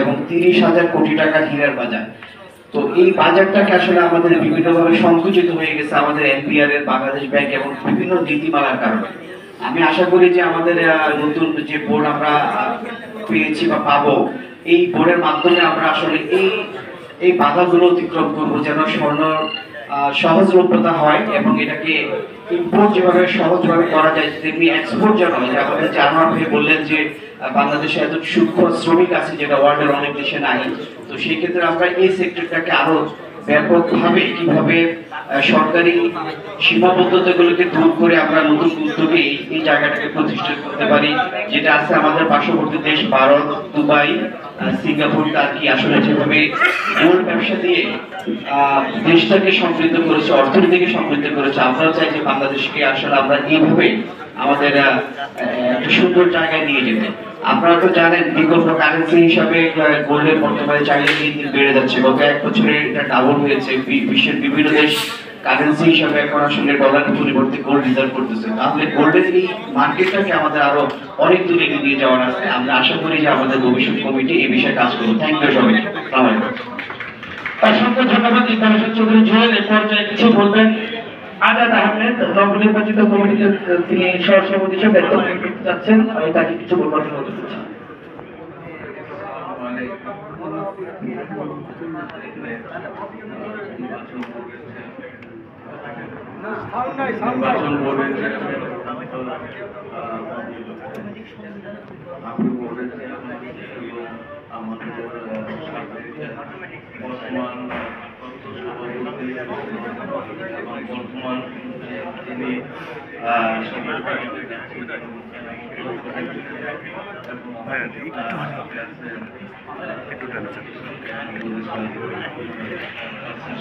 এবং 30,000 কোটি টাকা হীরার বাজার। তো এই বাজারটাকে আসলে আমাদের বিভিন্নভাবে সংকুচিত হয়ে গেছে আমাদের এনপিআর এর, বাংলাদেশ ব্যাংক এবং বিভিন্ন নীতিমালার কারণে। আমি আশা করি যে আমাদের নতুন যে বোর্ড আমরা পেয়েছি বা পাবো, এই বোর্ডের মাধ্যমে আমরা আসলে এই বাধাগুলো অতিক্রম করবো, যেন স্বর্ণ সহজলভ্যতা হয় এবং এটাকে ইম্পোর্ট যেভাবে সহজভাবে করা যায় তেমনি এক্সপোর্ট যেন হয়। আমাদের জানোয়ার ভাই বললেন যে বাংলাদেশে এত সূক্ষ্ম শ্রমিক আছে যেটা ওয়ার্ল্ডের অনেক দেশে নাই। তো সেই ক্ষেত্রে আমরা এই সেক্টরটাকে আরো ব্যাপকভাবে কিভাবে সরকারি সীমাবদ্ধতাগুলোকে দূর করে আমরা নতুন উদ্যোগে এই জায়গাটাকে প্রতিষ্ঠা করতে পারি, যেটা আছে আমাদের পার্শ্ববর্তী দেশ ভারত, দুবাই, সিঙ্গাপুর, টার্কি আসলে যেভাবে গোল্ড ব্যবসা দিয়ে দেশটাকে সমৃদ্ধ করেছে, অর্থনীতিকে সমৃদ্ধ করেছে। আমরাও চাই যে বাংলাদেশকে আসলে আমরা এইভাবে আমাদের একটা সুন্দর জায়গায় নিয়ে যেতে। আপনারা তো জানেন বিকল্প কারেন্সি হিসাবে গোল্ডের বর্তমানে চাহিদা দিন দিন বেড়ে যাচ্ছে। গত 1 বছরে এটা ডাবল হয়েছে। বিশ্বের বিভিন্ন দেশ কারেন্সি হিসাবে এখন আসলে ডলারের পরিবর্তে গোল্ড রিজার্ভ করতেছে। তাহলে গোল্ডের এই মার্কেটটাকে আমাদের আরো অনেক দূরে এগিয়ে নিয়ে যাওয়ার আছে। আমরা আশা করি যে আমাদের ভবিষ্যৎ কমিটি এই বিষয়ে কাজ করবে। থ্যাংক ইউ সবাইকে। আসসালামু আলাইকুম। অসংখ্য ধন্যবাদ ইকবাল চৌধুরী জুয়েল। এ পর্যায়ে কিছু বলবেন আজাদ আহমেদ, নবনির্বাচিত কমিটিতে তিনি সহসভাপতি হিসেবে দায়িত্ব পালন করতে যাচ্ছেন। আমি তাকে কিছু বলবার জন্য অনুরোধ করছি। নির্বাচন বোর্ডের আমাদের বর্তমান বর্তমান তিনি একটু